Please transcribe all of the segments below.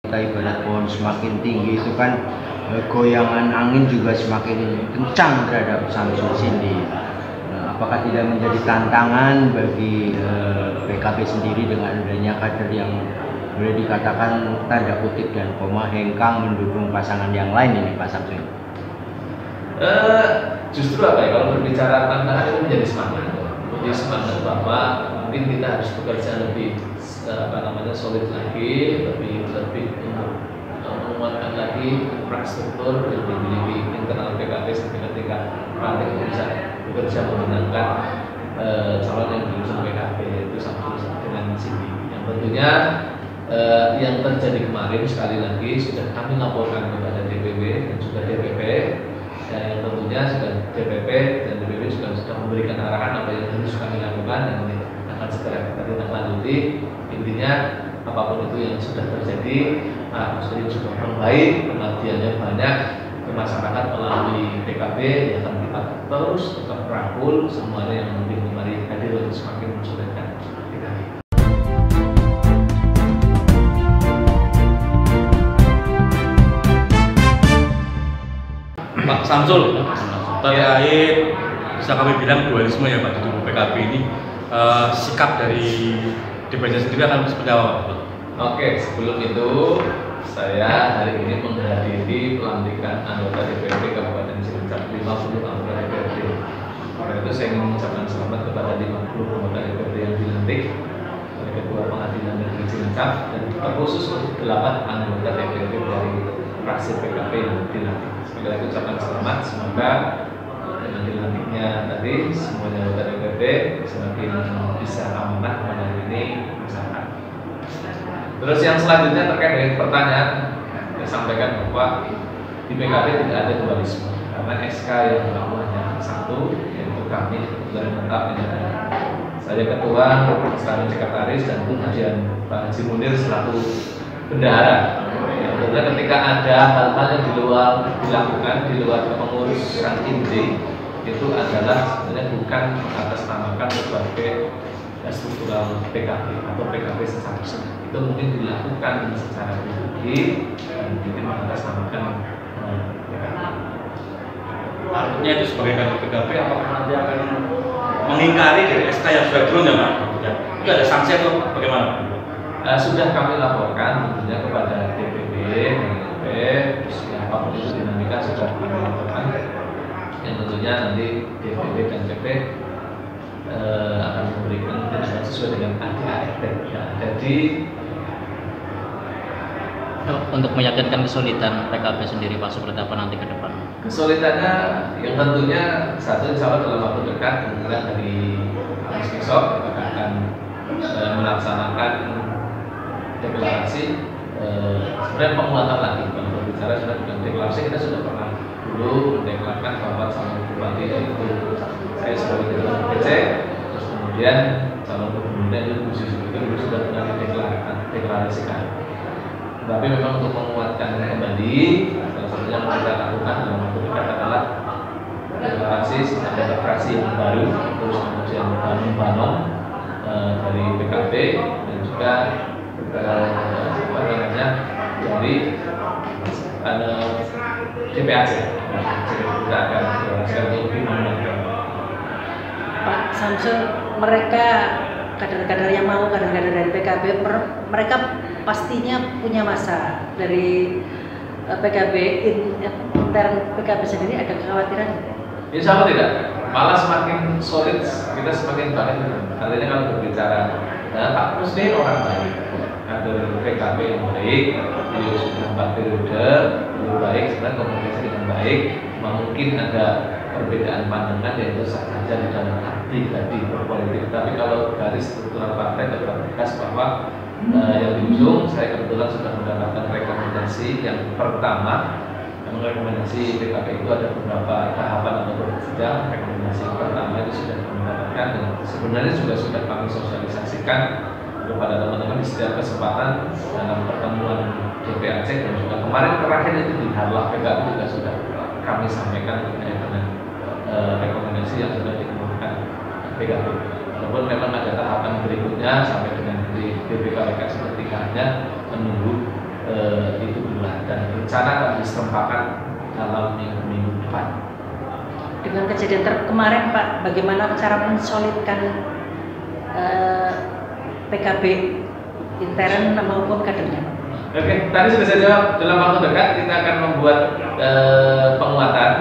Kita ibarat pohon semakin tinggi itu kan goyangan angin juga semakin kencang terhadap Samsul Cindy. Apakah tidak menjadi tantangan bagi PKB sendiri dengan adanya kader yang boleh dikatakan tanda kutip dan koma hengkang mendukung pasangan yang lain ini, Pak Samsul? Justru apa ya, kalau berbicara tantangan itu menjadi semangat bahwa mungkin kita harus bekerja lebih solid lagi, lebih menguatkan lagi infrastruktur yang dimiliki internal PKB sampai ketika nanti bisa bekerja memenangkan calon yang diusung PKB, yaitu Samsul dengan Cindy. Yang tentunya yang terjadi kemarin sekali lagi sudah kami laporkan kepada DPW dan juga DPP, yang tentunya sudah DPP dan DPP juga sudah memberikan arahan apa yang harus kami lakukan dan ini akan segera kita tindak lanjuti. Intinya apapun itu yang sudah terjadi, maksudnya juga membaik, pengabdiannya banyak ke masyarakat melalui PKB, yang akan kita terus tetap rangkul semuanya yang mungkin kemarin hadir untuk semakin mensulitan PKB. Pak Samsul, terkait bisa kami bilang dualisme ya Pak di tubuh PKB ini, sikap dari DPC sendiri akan seperti apa Pak? Oke, sebelum itu saya hari ini menghadiri pelantikan anggota DPRD Kabupaten Cilacap, 50 anggota DPRD. Karena itu saya ingin mengucapkan selamat kepada 50 anggota DPRD yang dilantik oleh Ketua Pengadilan Negeri Cilacap dan terkhusus untuk 8 anggota DPRD dari fraksi PKB yang dilantik. Sekali lagi ucapkan selamat, semoga dengan dilantiknya tadi semuanya anggota DPRD semakin bisa amanah menangani masyarakat. Terus yang selanjutnya terkait dengan pertanyaan, saya sampaikan bahwa di PKB tidak ada dualisme karena SK yang berlaku hanya satu, yaitu kami kebetulan tetap menjadi saya ketua, selalu sekretaris, dan kemudian Pak Haji Munir selaku bendahara. Tentunya ketika ada hal-hal yang di luar dilakukan di luar pengurusan inti, itu adalah sebenarnya bukan mengatasnamakan sebagai struktural PKB atau PKB secara resmi. Itu mungkin dilakukan secara pribadi dan mungkin mengatasnamakan PKB. Artinya itu sebagai kader PKB apakah nanti akan mengingkari dari SK yang sudah turun ya Pak? Itu ada sanksi atau bagaimana? Sudah kami laporkan tentunya kepada DPP, DPP, terus apapun itu dinamika sudah kami laporkan. Yang tentunya nanti DPP dan PP akan memberikan tindakan sesuai dengan ADART yang ada di. Untuk meyakinkan kesulitan PKB sendiri Pak, seperti apa nanti ke depan? Kesulitannya yang tentunya satu insya Allah dalam waktu dekat, kemudian dari Kamis besok kita akan melaksanakan deklarasi. Sebenarnya penguatan lagi, kalau berbicara sudah dengan deklarasi, kita sudah pernah dulu mendeklarasikan bahwa calon bupati itu saya sebagai ketua DPC, terus kemudian calon gubernurnya itu khusus itu sudah pernah dideklarasikan. Tapi memang untuk menguatkan kembali, salah satunya yang kita lakukan dalam waktu dekat adalah deklarasi ada fraksi yang baru, terus kemudian bangun dari PKB dan juga dari DPAC. Kita akan deklarasikan lebih menguatkan. Pak Samsul, mereka kader-kader yang mau, kader-kader dari PKB, mereka pastinya punya masa dari PKB, intern PKB sendiri ada kekhawatiran? Insya Allah tidak, malah semakin solid, kita semakin baik. Artinya kalau berbicara, Pak Musni orang baik, kader PKB yang baik, beliau sudah 4 periode, lebih baik, sebenarnya komunikasi dengan baik. Mungkin ada perbedaan pandangan yaitu saja di dalam arti tadi berpolitik, tapi kalau dari struktural partai tetap tegas bahwa yang diusung, saya kebetulan sudah mendapatkan rekomendasi yang pertama. Rekomendasi PKB itu ada beberapa tahapan atau jenjang. Rekomendasi yang pertama itu sudah mendapatkan dan sebenarnya juga sudah kami sosialisasikan kepada teman-teman di setiap kesempatan dalam pertemuan DPAC dan juga kemarin terakhir itu di Harlah PKB juga sudah kami sampaikan terkait dengan rekomendasi yang sudah dikeluarkan PKB. Walaupun memang ada tahapan berikutnya sampai dengan di BPKPK seperti hanya menunggu berencana akan diserempakan dalam minggu-minggu depan. Dengan kejadian kemarin Pak, bagaimana cara mensolidkan PKB intern maupun kadernya? Oke, tadi sudah saya jawab. Dalam waktu dekat kita akan membuat penguatan,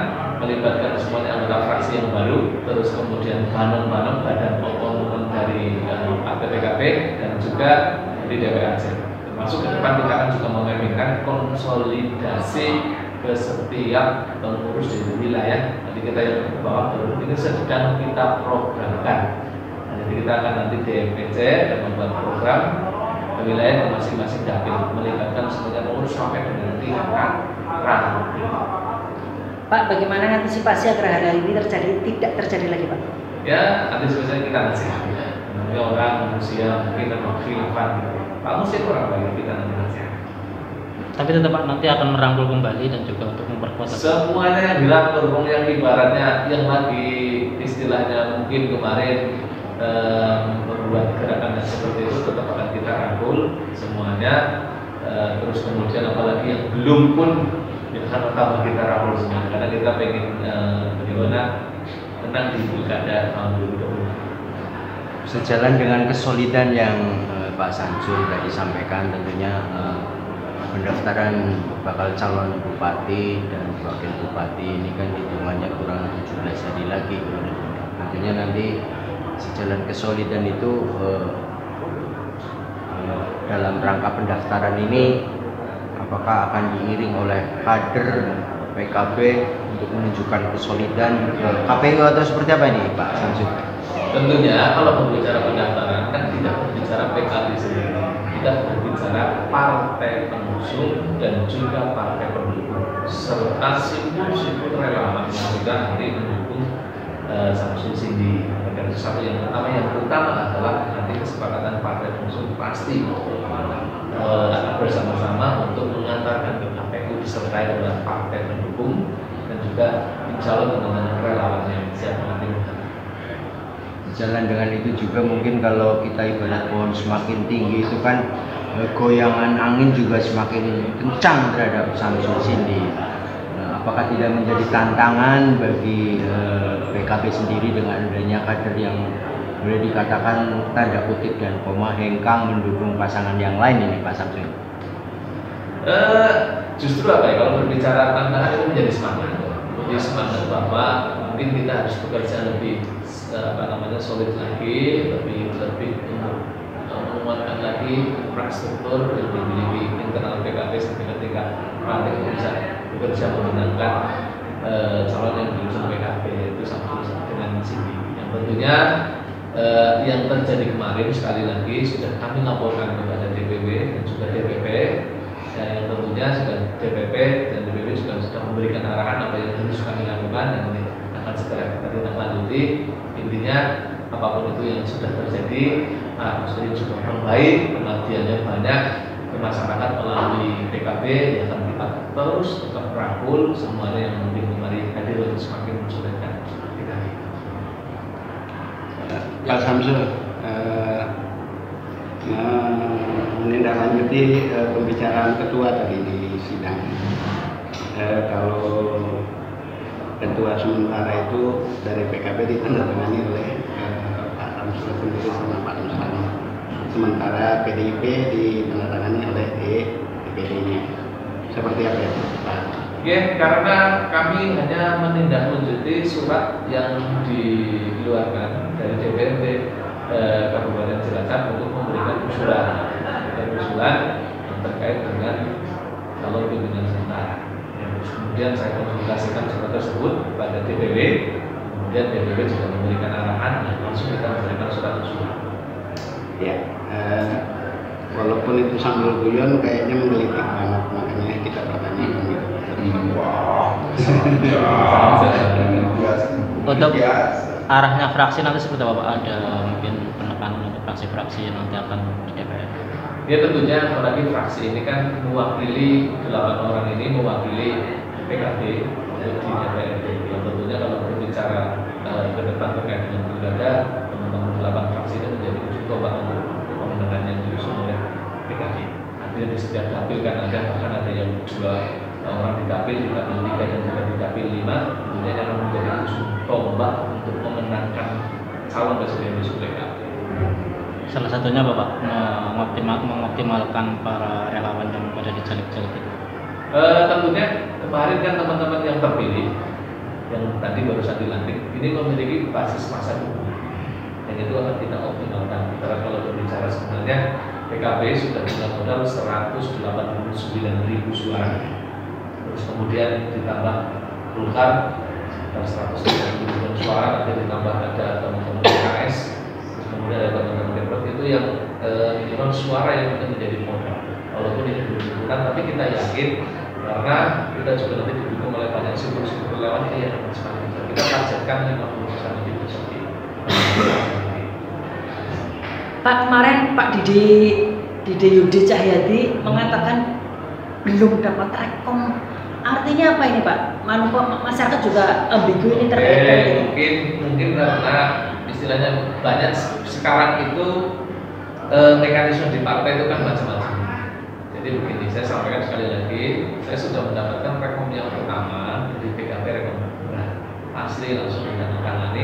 melibatkan semuanya anggota fraksi yang baru, terus kemudian banon-banon badan pokok dari partai PKB dan juga di DPRC. Termasuk ke depan kita akan juga memikirkan konsolidasi ke setiap pengurus di wilayah. Nanti kita yang ke bawah baru ini sedang kita programkan. Jadi kita akan nanti DPC dan membuat program wilayah masing-masing dapil, melibatkan semuanya pengurus sampai dengan tingkat rangkap. Pak, bagaimana antisipasi agar hal ini tidak terjadi lagi Pak? Ya, antisipasinya kita nasihati. Namanya orang manusia mungkin ada khilafan gitu. Pak Musi kurang baik kita nasihati. Tapi tetap Pak nanti akan merangkul kembali dan juga untuk memperkuat. Semuanya yang dirangkul, yang ibaratnya yang lagi istilahnya mungkin kemarin membuat gerakan seperti itu tetap akan kita rangkul semuanya, terus kemudian apalagi yang belum pun akan tetap kita rangkul semuanya karena kita pengen bagaimana menang di pilkada tahun 2020. Sejalan dengan kesolidan yang Pak Samsul tadi sampaikan, tentunya pendaftaran bakal calon bupati dan wakil bupati ini kan hitungannya kurang 17 hari lagi. Tentunya nanti sejalan kesolidan itu dalam rangka pendaftaran ini apakah akan diiring oleh kader PKB untuk menunjukkan kesolidan KPU atau seperti apa ini Pak Samsul? Tentunya kalau berbicara pendaftaran kan tidak berbicara PKB sendiri, kita berbicara partai pengusung dan juga partai pendukung serta simpul-simpul relawan yang juga nanti mendukung Samsul Cindy. Satu yang utama adalah nanti kesepakatan partai pengusung pasti akan bersama-sama untuk mengantarkan ke KPU disertai oleh partai pendukung dan juga calon teman-teman relawan yang siap nanti. Jalan dengan itu juga mungkin kalau kita ibarat pohon semakin tinggi itu kan goyangan angin juga semakin kencang terhadap Samsul Cindy. Apakah tidak menjadi tantangan bagi PKB sendiri dengan adanya kader yang boleh dikatakan tanda kutip dan koma hengkang mendukung pasangan yang lain ini Pak Samsul? Justru apa ya, kalau berbicara tantangan itu menjadi semangat bahwa mungkin kita harus bekerja lebih solid lagi, lebih untuk menguatkan lagi infrastruktur yang dimiliki internal PKB sampai ketika partai bisa bekerja memenangkan calon yang diusung PKB itu sama dengan Cindy. Yang tentunya yang terjadi kemarin sekali lagi sudah kami laporkan kepada DPW dan juga DPP, yang tentunya sudah DPP dan DPP juga sudah memberikan arahan apa yang harus kami lakukan dan ini akan segera kita tindak-lanjuti. Intinya apapun itu yang sudah terjadi, maksudnya juga membaik, pengabdiannya banyak ke masyarakat melalui PKB yang akan kita terus tetap merangkul semuanya yang mungkin kemarin hadir untuk semakin mensulitan PKB. Pak Samsul, menindaklanjuti pembicaraan ketua tadi di sidang. Kalau ketua sementara itu dari PKB ditandatangani oleh Pak Samsul sendiri sama Pak Nusani. Sementara PDIP ditandatangani oleh DPD-nya. Seperti apa ya Pak? Ya, karena kami hanya menindaklanjuti surat yang dikeluarkan dari DPRD Kabupaten Cilacap untuk memberikan usulan yang terkait dengan calon pimpinan sementara. Kemudian saya konsultasikan surat tersebut pada DPW, kemudian DPW juga memberikan arahan dan langsung kita memberikan surat usulan. Ya, walaupun itu sambil guyon kayaknya menggelitik banget, makanya kita pertanyakan gitu. Untuk arahnya fraksi nanti seperti apa Pak? Ada mungkin penekanan untuk fraksi-fraksi yang nanti akan di DPR? Ya tentunya apalagi fraksi ini kan mewakili 8 orang ini mewakili PKB untuk di DPRD. Yang tentunya kalau berbicara ke depan terkait dengan pilkada, teman-teman 8 fraksi itu menjadi uji coba untuk pemenangan yang diusung oleh PKB. Artinya di setiap dapil kan ada bahkan ada yang 2 orang di Dapil di Dapil 3 dan juga di Dapil 5 tentunya akan menjadi ujung tombak untuk memenangkan calon presiden besok PKB. Salah satunya apa Pak? Mengoptimalkan para relawan yang pada di caleg-caleg itu. Tentunya kemarin kan teman-teman yang terpilih yang tadi barusan dilantik ini memiliki basis masa dukungan yang itu akan kita optimalkan. Karena kalau berbicara sebenarnya PKB sudah punya modal 189.000 suara, terus kemudian ditambah Golkar 130.000 suara, nanti ditambah ada teman-teman PKS, terus kemudian ada teman-teman Demokrat, itu yang minimal suara yang akan menjadi modal. Walaupun ini belum ditentukan, tapi kita yakin karena kita juga nanti didukung oleh banyak sumber-sumber lewat ini yang akan semakin besar. Kita targetkan 50% lebih besar. Pak, kemarin Pak Didi Yudi Cahyadi mengatakan belum dapat rekom. Artinya apa ini Pak? Masyarakat juga ambigu ini terkait dengan mungkin karena istilahnya banyak sekarang itu mekanisme di partai itu kan macam-macam. Jadi begini, saya sampaikan sekali lagi, saya sudah mendapatkan rekom yang pertama dari PKB, rekom asli langsung ditandatangani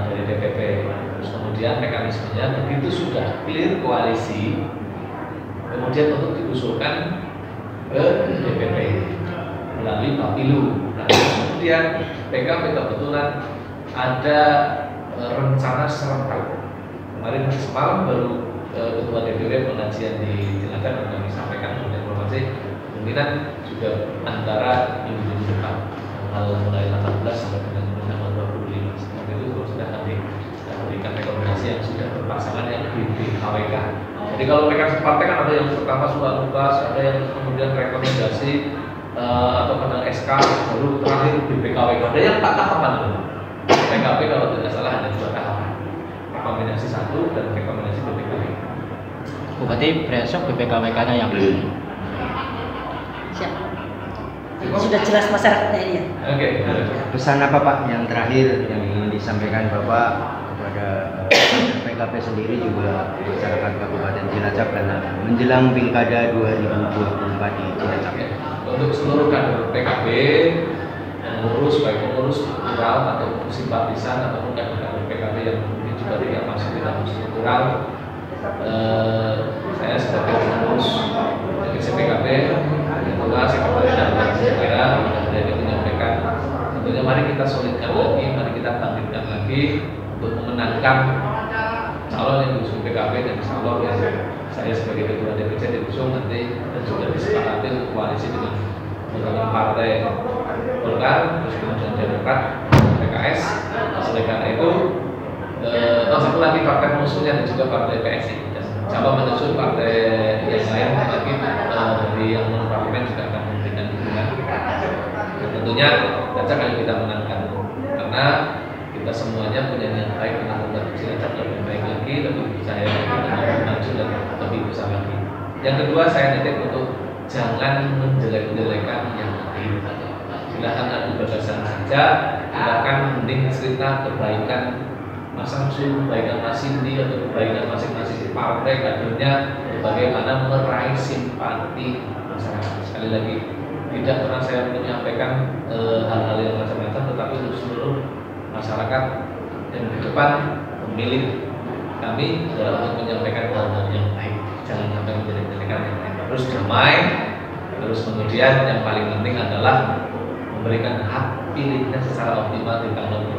dari DPP. Terus kemudian mekanismenya begitu sudah clear koalisi, kemudian untuk diusulkan ke DPP melalui Bapilu. Nah, kemudian PKB kebetulan ada rencana serentak. Kemarin semalam baru Ketua DPP pengajian di Cilacap dan kami sampaikan informasi kemungkinan juga antara minggu depan tanggal mulai 18 sampai dengan tanggal 25 seperti itu sudah kami berikan rekomendasi yang sudah berpasangan yang di KWK. Jadi kalau mereka partai kan ada yang pertama surat tugas, ada yang kemudian rekomendasi atau kadang SK, baru terakhir BPKWK. Ada yang tak tahapan dulu. PKB kalau tidak salah ada 2 tahapan, rekomendasi 1 dan rekomendasi BPKWK. Berarti besok BPKWK-nya yang siap. Sudah jelas masyarakatnya ini ya. Oke. Pesan apa Pak yang terakhir yang ingin disampaikan Bapak kepada PKB sendiri juga masyarakat Kabupaten Cilacap karena menjelang Pilkada 2024 di Cilacap? Untuk seluruh kader PKB yang mengurus baik pengurus struktural atau simpatisan ataupun kader PKB yang mungkin juga tidak masuk di dalam struktural, saya sebagai pengurus DPC PKB Ketua Sekretariat dan Sekretariat dari menyampaikan tentunya mari kita solidkan lagi, mari kita bangkitkan lagi untuk memenangkan calon yang diusung PKB dan insya Allah ya, saya sebagai Ketua DPC diusung nanti dan juga disepakati untuk koalisi dengan partai Golkar, terus kemudian Demokrat, PKS. Oleh karena itu, satu lagi partai pengusungnya dan juga partai PSI. Dan coba menyusun partai yang lain lagi dari yang non parlemen juga akan memberikan dukungan. Dan tentunya Cilacap yang kita menangkan karena kita semuanya punya niat baik untuk membuat Cilacap lebih baik lagi, lebih percaya lagi, lebih maju dan lebih besar lagi. Yang kedua saya nitip untuk jangan menjelek-jelekan yang lain. Silakan adu gagasan saja, silakan mending cerita kebaikan Mas Samsul, kebaikan Mas Cindy atau kebaikan masing-masing partai kadernya, bagaimana meraih simpati masyarakat. Sekali lagi, tidak pernah saya menyampaikan hal-hal yang macam-macam, tetapi untuk seluruh masyarakat yang di depan pemilih kami adalah untuk menyampaikan hal-hal yang baik, jangan sampai menjelek-jelekan yang lain. Terus damai, terus kemudian yang paling penting adalah memberikan hak pilihnya secara optimal di tanggal 20.